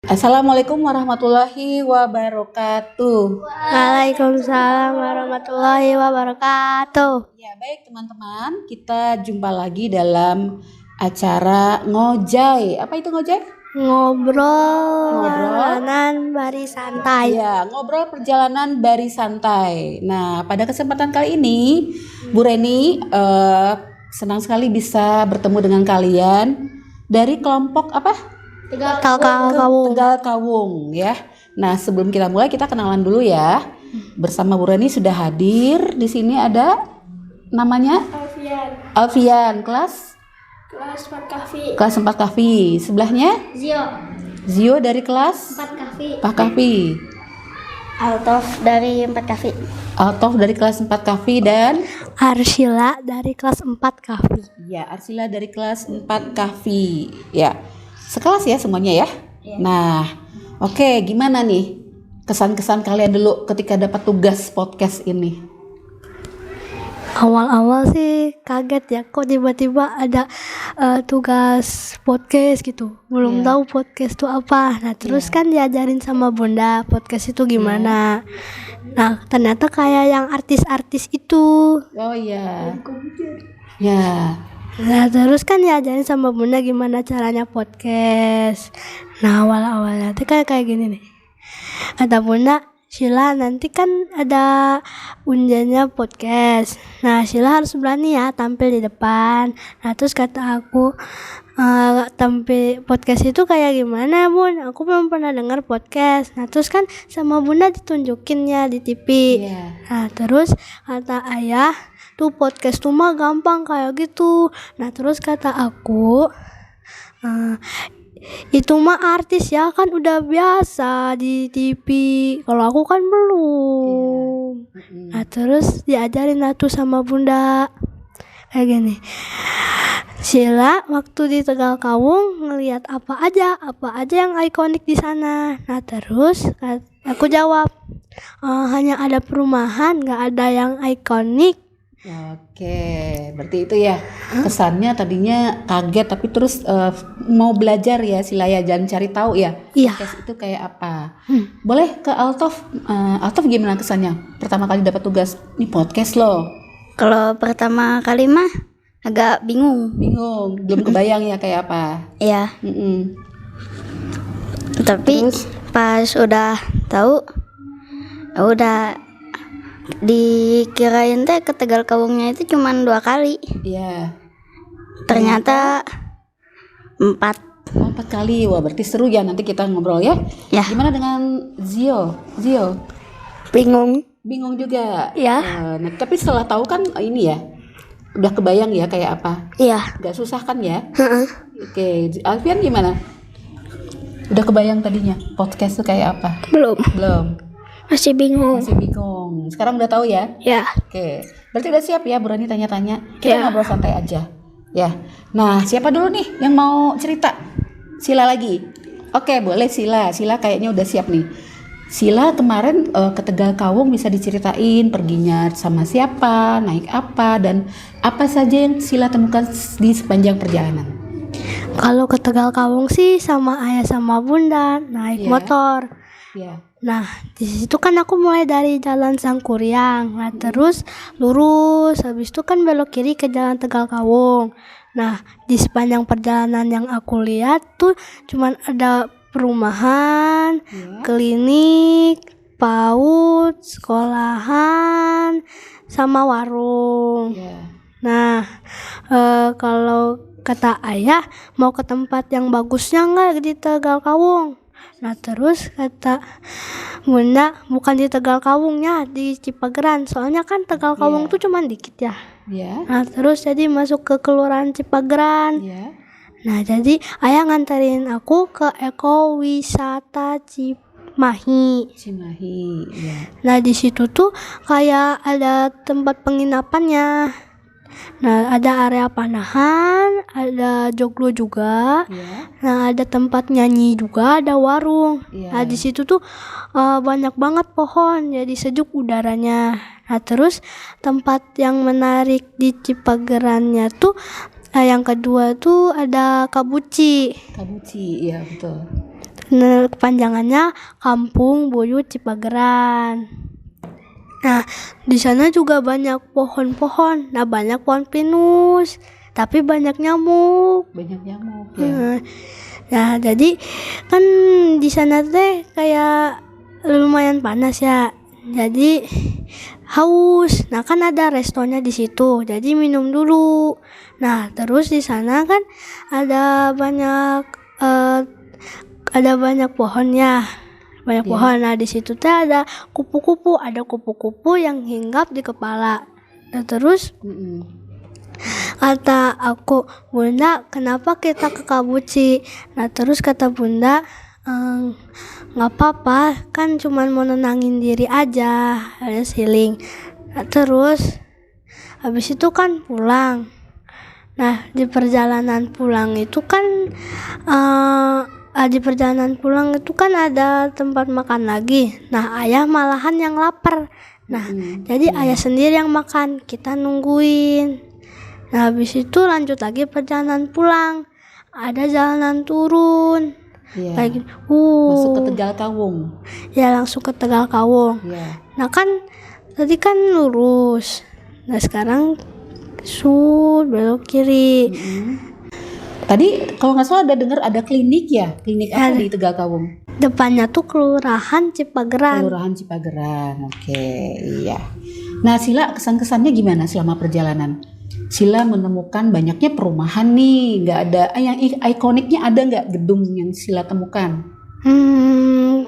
Assalamualaikum warahmatullahi wabarakatuh. Waalaikumsalam warahmatullahi wabarakatuh. Ya, baik teman-teman, kita jumpa lagi dalam acara Ngojai. Apa itu Ngojai? Ngobrol perjalanan baris santai. Ya, ngobrol perjalanan baris santai. Nah, pada kesempatan kali ini, Bu Reni senang sekali bisa bertemu dengan kalian dari kelompok apa? Tegal Kawung. Tegal Kawung ya. Nah, sebelum kita mulai kita kenalan dulu ya. Bersama Bu Reni sudah hadir. Di sini ada namanya Alfian, kelas 4 Kafi. Kelas 4 Kafi. Sebelahnya Zio dari kelas 4 Kafi. 4 Kafi. Altof dari 4 Kafi. Altof dari kelas 4 Kafi dan Arsila dari kelas 4 Kafi. ya, Arsila dari kelas 4 Kafi. Ya. Sekelas ya semuanya ya. Nah, oke, gimana nih kesan-kesan kalian dulu ketika dapat tugas podcast ini? Awal-awal sih kaget ya, kok tiba-tiba ada tugas podcast gitu. Belum tahu podcast itu apa. Nah, terus kan diajarin sama Bunda podcast itu gimana. Nah, ternyata kayak yang artis-artis itu. Oh iya. Ya. Nah, terus kan diajarin sama Bunda gimana caranya podcast. Nah, awal-awalnya tuh kayak gini nih. Kata Bunda, Sheila nanti kan ada undiannya podcast. Nah, Sheila harus berani ya tampil di depan. Nah, terus kata aku, tampil podcast itu kayak gimana, Bun? Aku belum pernah dengar podcast. Nah, terus kan sama Bunda ditunjukin ya di TV. Nah, terus kata ayah, tuh podcast tuh mah gampang kayak gitu. Nah, terus kata aku, itu mah artis ya, kan udah biasa di TV. Kalau aku kan belum. Nah, terus diajarin lah tuh sama Bunda kayak gini. Sheila waktu di Tegal Kawung ngelihat apa aja yang ikonik di sana. Nah, terus aku jawab, hanya ada perumahan, nggak ada yang ikonik. Oke, berarti itu ya kesannya tadinya kaget tapi terus mau belajar ya Sila ya, jangan cari tahu ya. Iya. Podcast itu kayak apa? Boleh ke Altof. Altof gimana kesannya pertama kali dapat tugas nih podcast loh? Kalau pertama kali mah agak bingung. Belum kebayang ya kayak apa? Ya. Tapi pas udah tahu, udah dikirain teh ke Tegal Kawungnya itu cuma 2 kali. Iya. Ternyata 4. 4 kali. Wah, berarti seru ya, nanti kita ngobrol ya. Ya. Gimana dengan Zio? Bingung juga. Ya. Nah, tapi setelah tahu kan ini ya, udah kebayang ya kayak apa? Iya. Gak susah kan ya? Oke, Alfian gimana? Udah kebayang tadinya podcast tuh kayak apa? Belum. Masih bingung. Sekarang udah tahu ya? Ya. Oke. Berarti udah siap ya, Bu Rani tanya-tanya. Kita ngobrol santai aja. Ya. Nah, siapa dulu nih yang mau cerita? Sila lagi. Oke, boleh Sila. Sila kayaknya udah siap nih. Sila kemarin ke Tegal Kawung, bisa diceritain perginya sama siapa, naik apa, dan apa saja yang Sila temukan di sepanjang perjalanan? Kalau ke Tegal Kawung sih sama ayah sama Bunda naik motor. Ya. Nah, di situ kan aku mulai dari Jalan Sangkuriang. Nah, terus lurus, habis itu kan belok kiri ke Jalan Tegal Kawung. Nah, di sepanjang perjalanan yang aku lihat tuh cuman ada perumahan, klinik, PAUD, sekolahan, sama warung. Nah, kalau kata ayah mau ke tempat yang bagusnya nggak di Tegal Kawung. Nah, terus kata Bunda, bukan di Tegal Kawungnya, di Cipageran. Soalnya kan Tegal Kawung tuh cuman dikit ya. Nah, terus jadi masuk ke Kelurahan Cipageran. Nah, jadi ayah nganterin aku ke Ekowisata Cimahi. Ya. Nah, di situ tuh kayak ada tempat penginapannya. Nah, ada area panahan, ada joglo juga. Nah, ada tempat nyanyi juga, ada warung. Nah, di situ tuh banyak banget pohon, jadi sejuk udaranya. Nah, terus tempat yang menarik di Cipagerannya tuh yang kedua tuh ada Kabuci. Kabuci, iya betul. Kepanjangannya Kampung Buyut Cipageran. Nah, di sana juga banyak pohon-pohon. Nah, banyak pohon pinus, tapi banyak nyamuk. Banyak nyamuk ya. Nah, jadi kan di sana teh kayak lumayan panas ya. Jadi haus. Nah, kan ada restonya di situ. Jadi minum dulu. Nah, terus di sana kan ada banyak pohon ya. Banyak pohon. Nah, di situ teh ada kupu-kupu, yang hinggap di kepala. Nah, terus kata aku, Bunda, kenapa kita ke Kabuci? Nah, terus kata Bunda, nggak apa-apa, kan cuman mau nenangin diri aja, ada healing. Nah, terus habis itu kan pulang. Nah, di perjalanan pulang itu kan ada tempat makan lagi. Nah, ayah malahan yang lapar. Nah, jadi ayah sendiri yang makan, kita nungguin. Nah, habis itu lanjut lagi perjalanan pulang. Ada jalanan turun. Kayak gitu. Masuk ke Tegal Kawung. Ya, langsung ke Tegal Kawung. Nah, kan tadi kan lurus. Nah, sekarang belok kiri. Tadi kalau nggak salah ada dengar ada klinik ya? Klinik apa di Tegal Kawung? Depannya tuh Kelurahan Cipageran. Kelurahan Cipageran. Oke, iya. Nah, Sila kesan-kesannya gimana selama perjalanan? Sila menemukan banyaknya perumahan nih, nggak ada yang ikoniknya, ada nggak gedung yang Sila temukan?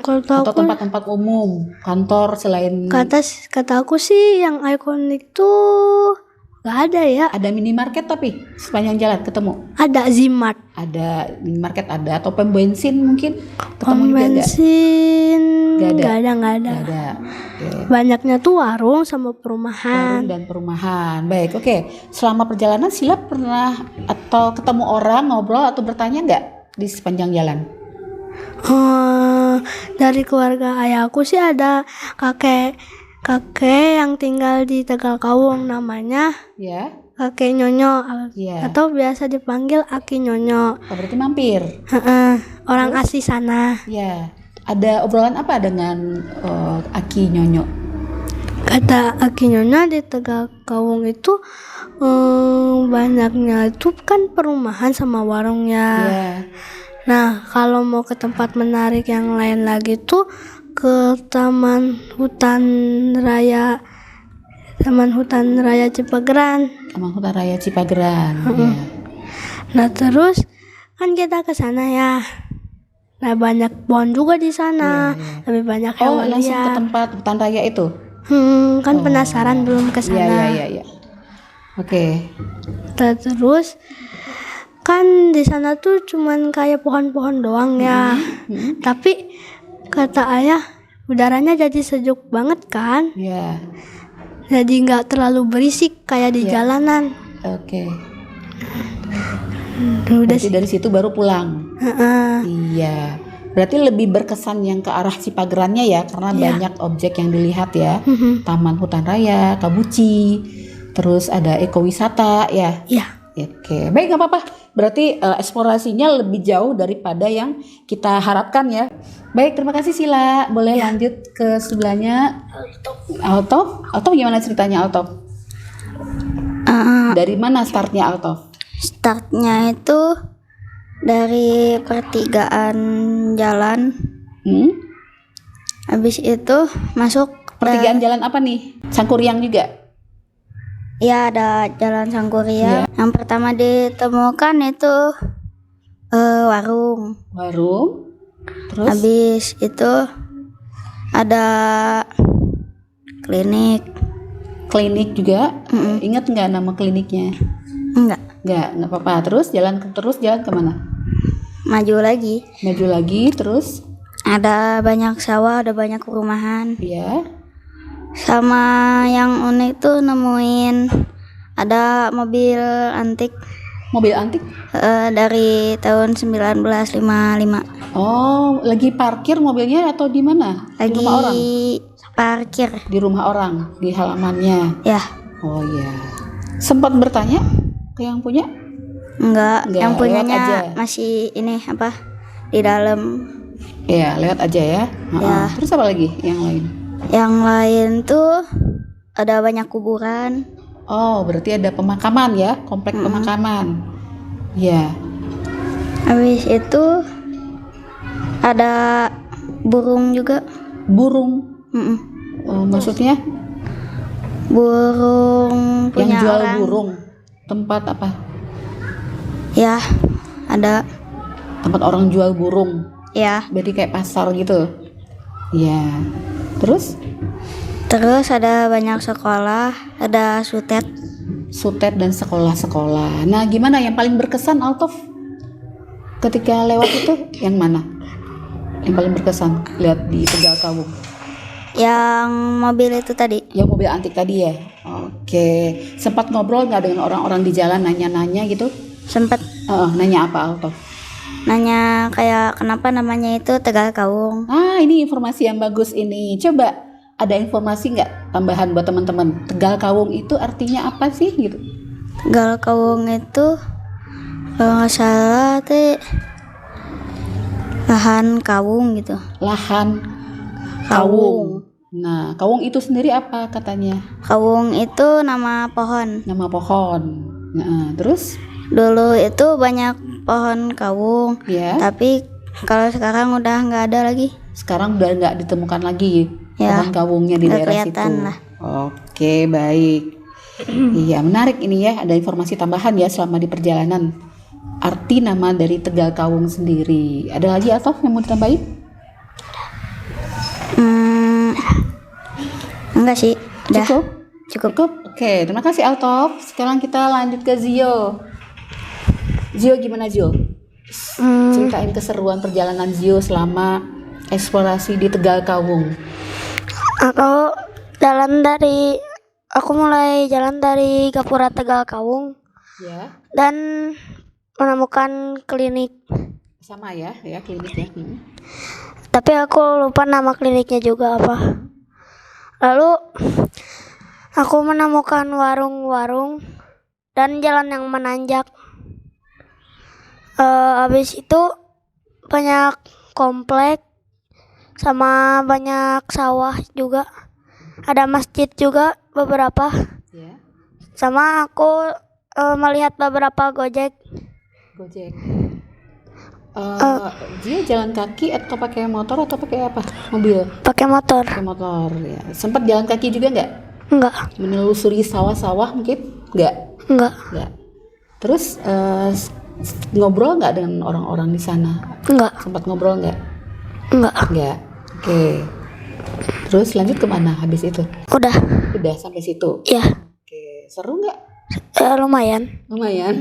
Atau tempat-tempat umum, kantor selain kata aku sih yang ikonik tuh nggak ada ya. Ada minimarket tapi sepanjang jalan ketemu. Ada Zimart. Ada minimarket ada, atau pom bensin mungkin ketemu Pom juga bensin nggak ada. Okay. Banyaknya tuh warung sama perumahan. Warung dan perumahan. Baik, oke. Selama perjalanan Sila pernah atau ketemu orang, ngobrol atau bertanya nggak di sepanjang jalan? Dari keluarga ayahku sih ada kakek yang tinggal di Tegal Kawung, namanya kakek Nyonyo, atau biasa dipanggil Aki Nyonyo. Berarti mampir. Orang asli sana. Ya. Ada obrolan apa dengan Aki Nyonyo? Kata Aki Nyonyo, di Tegal Kawung itu banyaknya itu kan perumahan sama warungnya. Nah, kalau mau ke tempat menarik yang lain lagi tuh ke Taman Hutan Raya Cipageran. Taman Hutan Raya Cipageran. Nah, terus kan kita ke sana ya. Nah, banyak pohon juga di sana. Lebih banyak hewan liar. Langsung ke tempat hutan raya itu. Kan penasaran belum ke sana. Iya. Oke. Terus kan di sana tuh cuman kayak pohon-pohon doang ya. Tapi kata ayah, udaranya jadi sejuk banget kan? Iya. Jadi nggak terlalu berisik kayak di jalanan. Oke. Berarti dari situ baru pulang. Iya. Berarti lebih berkesan yang ke arah Cipagerannya ya, karena banyak objek yang dilihat ya. Taman Hutan Raya, Kabuci, terus ada ekowisata ya. Iya. Oke, baik, nggak apa-apa. Berarti eksplorasinya lebih jauh daripada yang kita harapkan ya. Baik, terima kasih Sila. Boleh lanjut ke sebelahnya. Alto gimana ceritanya Alto? Dari mana startnya Alto? Startnya itu dari pertigaan jalan. Habis itu masuk Pertigaan jalan apa nih? Sangkuriang juga? Ya, ada jalan Sangkuriang. Yang pertama ditemukan itu warung. Terus? Habis itu ada klinik. Klinik juga? Ingat nggak nama kliniknya? Nggak apa-apa. Terus jalan kemana? Maju lagi, terus? ada banyak sawah, ada banyak perumahan. Iya. Sama yang unik tuh nemuin ada mobil antik. Mobil antik? Dari tahun 1955. Oh, lagi parkir mobilnya atau di mana? Lagi di rumah orang? Parkir. Di rumah orang, di halamannya. Ya. Oh iya. Sempat bertanya ke yang punya? Enggak, yang lewat aja. punyanya masih ini di dalam. Ya, lewat aja ya. Ya. Terus apa lagi yang lain? Yang lain tuh ada banyak kuburan. Oh, berarti ada pemakaman ya, komplek pemakaman. Ya. Habis itu ada burung juga. Burung. Mm-mm. Oh, maksudnya Burung yang punya jual orang. burung. Tempat apa? Ya, ada. Tempat orang jual burung. Ya. Berarti kayak pasar gitu. Ya. Terus Terus ada banyak sekolah, ada sutet. sutet dan sekolah-sekolah. Nah, gimana yang paling berkesan, Altof? Ketika lewat itu yang mana? Yang paling berkesan lihat di Tegal Kawung? Yang mobil itu tadi. Yang mobil antik tadi ya? Oke. Sempat ngobrol nggak dengan orang-orang di jalan, nanya-nanya gitu? Sempet Nanya apa, Altof? nanya kayak kenapa namanya itu Tegal Kawung. Ah, ini informasi yang bagus ini. Coba ada informasi nggak tambahan buat teman-teman? Tegal Kawung itu artinya apa sih gitu? Tegal Kawung itu kalau nggak salah tuh lahan kawung gitu. Lahan kawung. Nah, kawung itu sendiri apa katanya? Kawung itu nama pohon. Nama pohon. Nah, terus? Dulu itu banyak pohon kawung, Ya. tapi kalau sekarang udah nggak ada lagi. Sekarang udah nggak ditemukan lagi Ya, pohon kawungnya di nggak daerah situ. kelihatan lah. Oke, baik. Iya, menarik ini ya. Ada informasi tambahan ya selama di perjalanan. Arti nama dari Tegal Kawung sendiri. Ada lagi atau yang mau ditambahin? Enggak sih, udah Cukup? cukup. Oke, terima kasih Altof. Sekarang kita lanjut ke Zio. Zio gimana Zio? Ceritain keseruan perjalanan Zio selama eksplorasi di Tegal Kawung. Aku mulai jalan dari Gapura Tegal Kawung Ya, dan menemukan klinik. sama ya klinik ya. Tapi aku lupa nama kliniknya juga apa. Lalu aku menemukan warung-warung dan jalan yang menanjak. Habis itu banyak komplek sama banyak sawah juga. Ada masjid juga beberapa. Ya, Sama aku melihat beberapa Gojek. Gojek. Dia jalan kaki atau pakai motor atau pakai apa? Mobil. Pakai motor. Pakai motor ya. Sempat jalan kaki juga nggak? Enggak. Menelusuri sawah-sawah mungkin? Nggak. Enggak. Terus ngobrol nggak dengan orang-orang di sana? Enggak. Sempat ngobrol nggak? Enggak. Nggak. Oke. Terus lanjut kemana habis itu? Udah. Udah sampai situ. Ya. Oke. Seru nggak? Lumayan. Lumayan.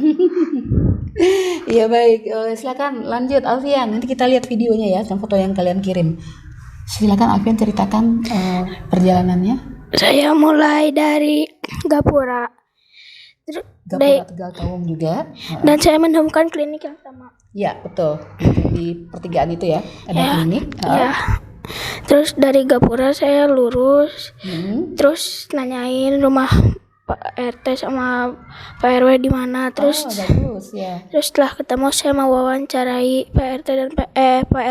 Iya baik. Silakan lanjut Alfian. Nanti kita lihat videonya ya, dan foto yang kalian kirim. Silakan Alfian ceritakan perjalanannya. Saya mulai dari Gapura. Gapura Tegal Kawung juga. Dan saya menemukan klinik yang sama. Ya betul. Di pertigaan itu ya ada klinik. Ya. Terus dari Gapura saya lurus. Terus nanyain rumah Pak RT sama Pak RW di mana. Terus Bagus ya. terus setelah ketemu saya mau wawancarai Pak RT dan Pak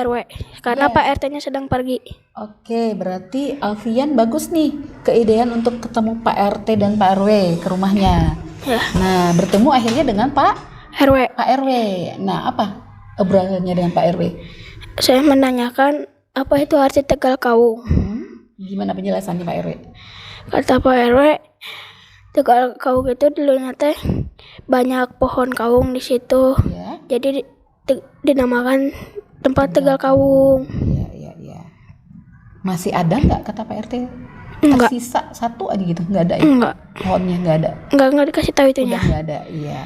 RW karena Pak RT-nya sedang pergi. Oke, berarti Alfian bagus nih keidean untuk ketemu Pak RT dan Pak RW ke rumahnya. Ya. Nah, bertemu akhirnya dengan Pak RW. RW. Nah, apa obrolannya dengan Pak RW? Saya menanyakan apa itu arti Tegal Kawung. Gimana penjelasannya Pak RW? Kata Pak RW, Tegal Kawung itu dulunya teh banyak pohon kawung di situ. Ya. Jadi dinamakan tempat Tegal Kawung. Iya. Masih ada nggak kata Pak RT? Enggak. Tersisa satu aja gitu, nggak ada ya? Enggak. Pohonnya nggak ada. Enggak dikasih tahu itunya. Udah nggak ada, iya.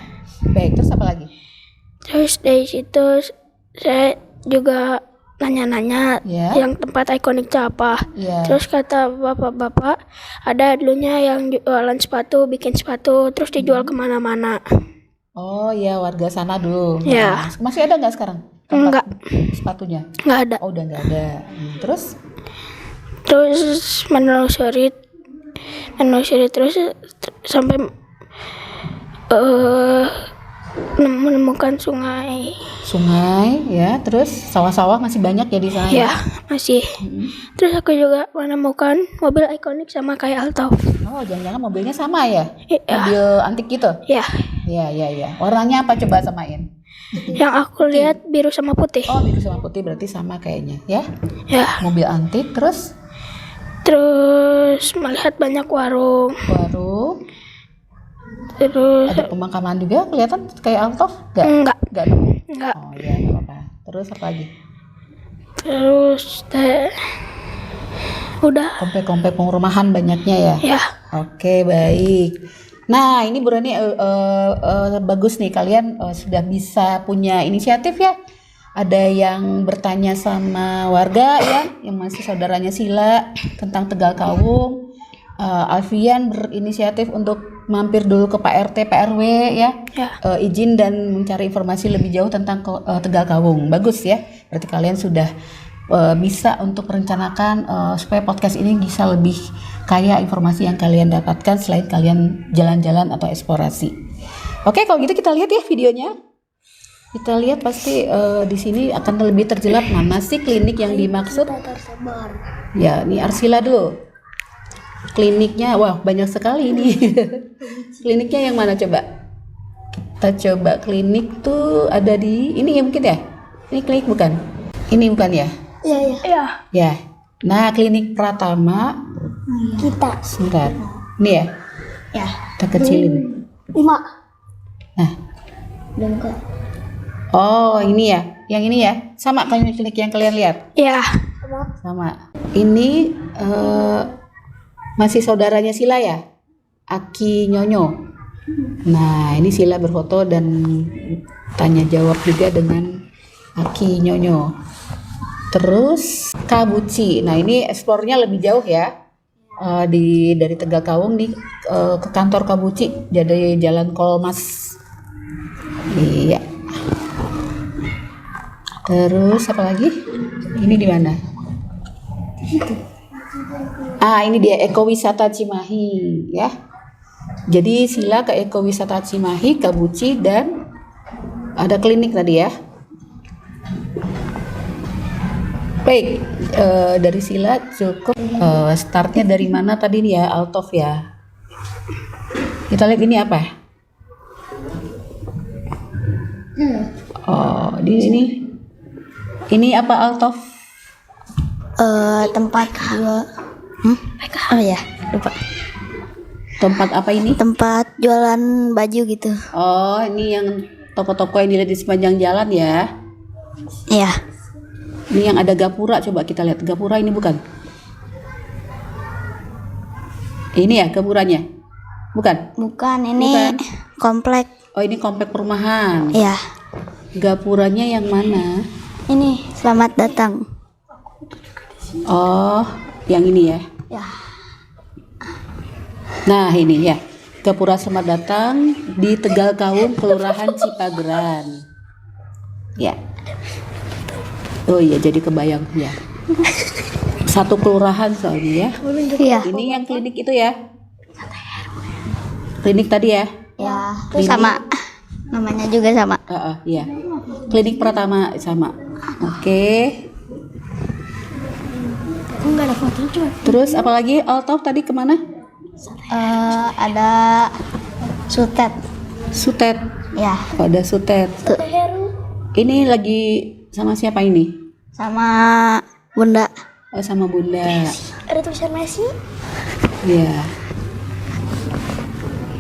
Baik, terus apa lagi? Terus dari situ saya juga nanya-nanya Ya. yang tempat ikoniknya apa. Iya. Terus kata bapak-bapak ada dulunya yang jualan sepatu, bikin sepatu, terus dijual kemana-mana. Oh iya, warga sana dulu. Ya. Nah, masih ada nggak sekarang? tempat Enggak. Sepatunya? Nggak ada. Oh, udah nggak ada. Terus? Terus menelusuri terus sampai menemukan sungai. Sungai, ya. Terus sawah-sawah masih banyak ya di sana. Ya, masih. Terus aku juga menemukan mobil ikonik sama kayak Alto. Oh, jangan-jangan mobilnya sama ya? Ya, Mobil antik gitu? ya. Ya. Warnanya apa, coba samain? Yang aku lihat biru sama putih. Oh, biru sama putih berarti sama kayaknya, ya? Ya. Mobil antik, terus Terus melihat banyak warung. Terus ada pemakaman juga kelihatan kayak Altov? enggak. Enggak. Oh iya, nggak apa-apa. Terus apa lagi? Terus udah. Komplek-komplek perumahan banyaknya ya? Ya. Oke, baik. Nah, ini Bu Rani bagus nih, kalian sudah bisa punya inisiatif ya. Ada yang bertanya sama warga ya, yang masih saudaranya Sila tentang Tegal Kawung. Alfian berinisiatif untuk mampir dulu ke Pak RT, Pak RW ya. Izin dan mencari informasi lebih jauh tentang Tegal Kawung. Bagus ya. Berarti kalian sudah bisa untuk merencanakan supaya podcast ini bisa lebih kaya informasi yang kalian dapatkan selain kalian jalan-jalan atau eksplorasi. Oke, kalau gitu kita lihat ya videonya. Kita lihat pasti di sini akan lebih terjelas mana sih klinik yang dimaksud. Ya, ini Arsila dulu. Kliniknya, wah banyak sekali ini. Kliniknya yang mana coba? Kita coba klinik tuh ada di ini ya mungkin ya? Ini klinik bukan? Ini bukan ya? Iya. Ya. Nah, klinik Pratama. Kita. Sebentar. Ini ya? Ya. Kita kecilin. 5. Nah. Dan kok. Oh, ini ya. Yang ini ya. Sama kayak klinik yang kalian lihat. Ya. Sama. Ini masih saudaranya Sila ya? Aki Nyonyo. Nah, ini Sila berfoto dan tanya jawab juga dengan Aki Nyonyo. Terus Kabuci. Nah, ini eksplornya lebih jauh ya. Dari Tegal Kawung nih ke kantor Kabuci, jadi Jalan Kolmas. Iya. Terus apa lagi? Ini di mana? Ini dia Ekowisata Cimahi ya. Jadi Sila ke Ekowisata Cimahi, Kabuci dan ada klinik tadi ya. Baik, dari Sila cukup. Startnya dari mana tadi nih ya, Altov ya. Kita lihat ini apa? Oh, di sini. Ini apa Altov? Tempat jual. Oh ya, lupa. Tempat apa ini? Tempat jualan baju gitu. Oh, ini yang toko-toko yang dilihat di sepanjang jalan ya. Iya. Ini yang ada gapura, coba kita lihat. Gapura ini bukan? Ini ya gapuranya? Bukan? Bukan, ini komplek. Oh, ini komplek perumahan. Iya. Gapuranya yang mana? Ini selamat datang. Oh, yang ini ya. Ya. Nah, ini ya. Gapura Selamat Datang di Tegal Kawung, Kelurahan Cipageran. Ya. Oh iya, jadi kebayang ya. Satu kelurahan soalnya ya. Iya. Ini yang klinik itu ya. Klinik tadi ya. Ya, Klinik. sama. Namanya juga sama. Iya. Klinik Pratama sama. Oke. Enggak ada foto cuma. Terus apalagi Altov tadi kemana? Ada sutet. Sutet. Ya. Oh, ada Sutet. Ini lagi sama siapa ini? Sama Bunda. Oh, sama Bunda. Ada tulisan Messi. Iya.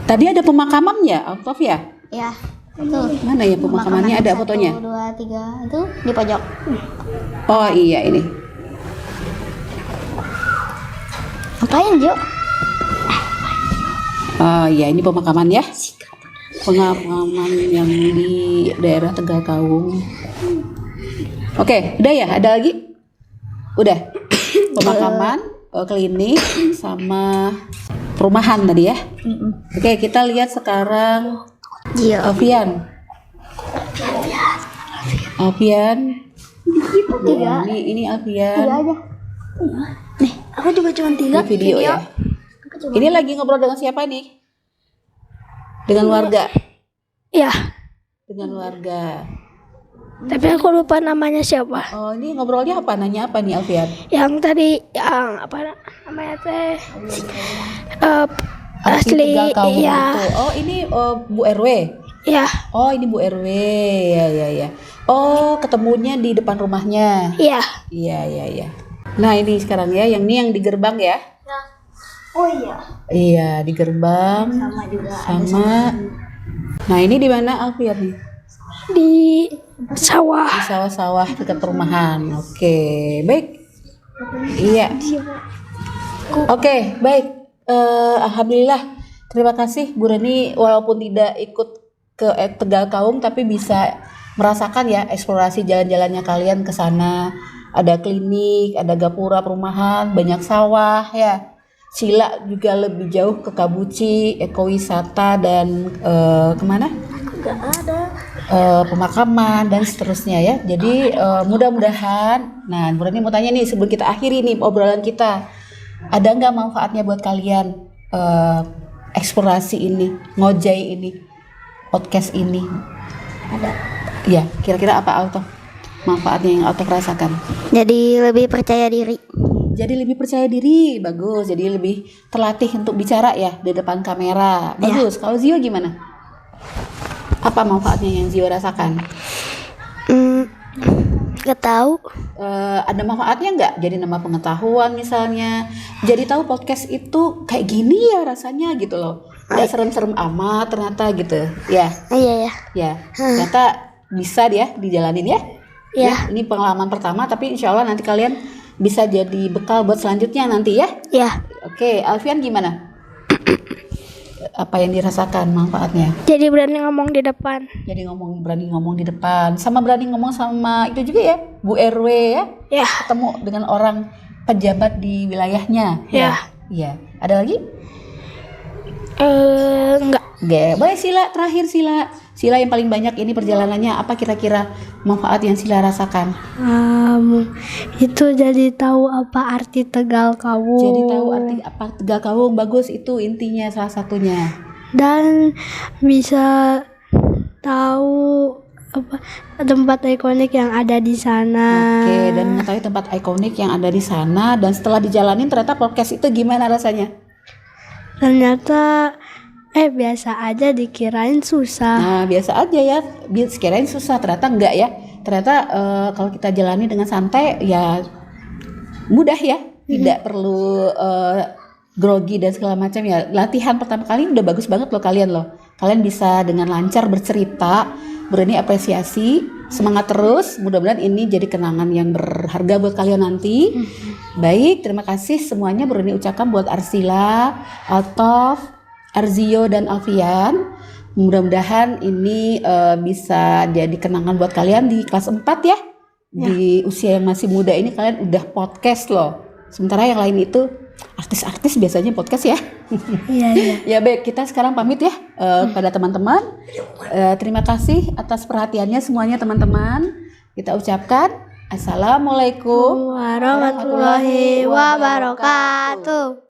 Tadi ada pemakamannya, Altov ya? Ya. Tuh. Mana ya pemakamannya? Ada fotonya? 1, 2, 3 itu di pojok. Oh iya ini. Ngapain, Jo? Oh iya ini pemakaman ya. Pemakaman yang di daerah Tegal Kawung. Oke, udah ya? Ada lagi? Udah. Pemakaman, klinik, sama perumahan tadi ya. Oke, kita lihat sekarang Gio. Alfian. Nah, ini Alfian. Nih, aku juga cuma 3 Ini video ya. Ini lagi ngobrol dengan siapa nih? Dengan warga. Ya. Dengan keluarga. Tapi aku lupa namanya siapa. Oh, ini ngobrolnya apa? Nanya apa nih Alfian? Yang tadi yang apa namanya teh? Arti Asli Tegal Kawung iya. itu. Oh, ini Bu RW. Ya, Oh, ini Bu RW. Ya. Oh, ketemunya di depan rumahnya. iya. Iya. Nah, ini sekarang ya, yang ini yang di gerbang ya. Oh iya. Iya, di gerbang. Sama juga. Sama. Nah, ini di mana Alfian nih? Di sawah. Di sawah-sawah dekat perumahan. Oke, baik. Iya. Oke, baik. Alhamdulillah. Terima kasih Bu Reni, walaupun tidak ikut ke Tegal Kawung tapi bisa merasakan ya eksplorasi jalan-jalannya kalian ke sana. Ada klinik, ada gapura perumahan, banyak sawah ya. Sila juga lebih jauh ke Kabuci, ekowisata dan kemana? Pemakaman dan seterusnya ya. Jadi mudah-mudahan. Nah, Bu Reni mau tanya nih sebelum kita akhiri nih obrolan kita, ada nggak manfaatnya buat kalian eksplorasi ini, ngojai ini, podcast ini? Ada. Ya, kira-kira apa Alto? Manfaatnya yang Alto rasakan? Jadi lebih percaya diri. Jadi lebih percaya diri, bagus. Jadi lebih terlatih untuk bicara ya di depan kamera, bagus. Kalau Zio gimana? Apa manfaatnya yang Zio rasakan? Gak tahu. Ada manfaatnya nggak? Jadi nambah pengetahuan misalnya. Jadi tahu podcast itu kayak gini ya rasanya gitu loh. Nggak serem-serem amat ternyata gitu. Ya, Iya ya. ya. Ternyata bisa dia dijalanin ya. Ya. Ini pengalaman pertama, tapi insya Allah nanti kalian bisa jadi bekal buat selanjutnya nanti ya. Ya. Oke, Alfian gimana? Apa yang dirasakan manfaatnya? Jadi berani ngomong di depan. Jadi berani ngomong di depan, sama berani ngomong sama itu juga ya, Bu RW ya. Ya, Ketemu dengan orang pejabat di wilayahnya. Ya. Iya. Ada lagi? enggak. Oke, boleh Sila, terakhir Sila. Sila yang paling banyak ini perjalanannya, apa kira-kira manfaat yang Sila rasakan? Itu jadi tahu apa arti Tegal Kawung. Jadi tahu arti apa Tegal Kawung, bagus itu intinya salah satunya. Dan bisa tahu apa tempat ikonik yang ada di sana. Oke, dan mengetahui tempat ikonik yang ada di sana, dan setelah dijalanin ternyata podcast itu gimana rasanya? Ternyata biasa aja, dikirain susah. Nah, biasa aja ya, sekirain susah, ternyata enggak ya. Ternyata kalau kita jalani dengan santai ya mudah ya, tidak perlu grogi dan segala macam ya. Latihan pertama kali udah bagus banget loh kalian loh. Kalian bisa dengan lancar bercerita, berani apresiasi, semangat terus. Mudah-mudahan ini jadi kenangan yang berharga buat kalian nanti. Baik, terima kasih semuanya berani ucapkan buat Arsila, Altof, Arzio dan Alfian. Mudah-mudahan ini bisa jadi kenangan buat kalian di kelas 4 ya. Di usia yang masih muda ini kalian udah podcast loh. Sementara yang lain itu artis-artis biasanya podcast ya. Iya. Ya baik, kita sekarang pamit ya pada teman-teman. Terima kasih atas perhatiannya semuanya teman-teman. Kita ucapkan Assalamualaikum Warahmatullahi wabarakatuh.